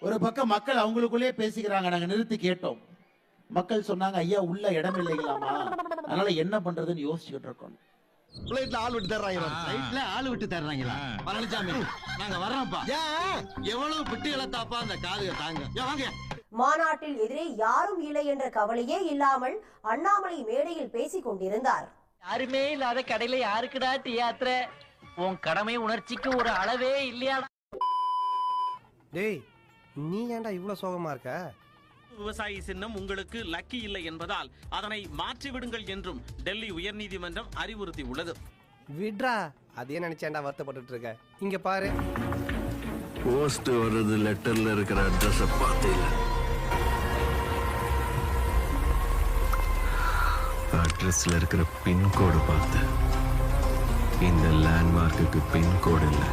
ஒரு பக்கம் மக்கள் அவங்களுக்குள்ளே பேசிக்கிறாங்க. நாங்க நிறுத்தி கேட்டோம். மக்கள் சொன்னாங்க, ஐயா உள்ள இடம் இல்லைங்களாமா, அதனால என்ன பண்றதுன்னு யோசிச்சுக்கிட்டு இருக்கோம். பிளைட்ல ஆள் விட்டு தர்றாங்க. ஃப்ளைட்ல ஆள் விட்டு தர்றாங்களா? பழனிசாமி நாங்க வர்றோம்ப்பா. எவ்வளவு பிட்டு இழத்தாப்பா அந்த காதுக தாங்க. வாங்க. மாநாட்டில் எதிரே யாரும் இல்லை என்ற கவலையே இல்லாமல் அண்ணாமலை மேடையில் பேசிக் கொண்டிருந்தார். யாருமே இல்லாத கடையில யாருக்குடா தியாத்திர? உன் கடமை உணர்ச்சிக்கு ஒரு அளவே இல்லையா? டேய், நீ ஏன்டா இவ்வளவு சோகமா இருக்க? விவசாயி சின்னம் உங்களுக்கு லக்கி இல்லை என்பதால் அதனை மாற்றி விடுங்கள் என்றும் டெல்லி உயர்நீதிமன்றம் அறிவுறுத்தி உள்ளது. விட்ரா, அதே நினைச்சேன்டா வருத்தப்பட்டு இருக்க. இங்க பாரு, போஸ்ட் வருது, லெட்டர்ல இருக்கிற அட்ரஸ பார்த்தீங்க. அட்ரஸ்ல இருக்கிற பின்கோடு பார்த்து இந்த லேண்ட்மார்க்குக்கு பின்கோடு இல்லை.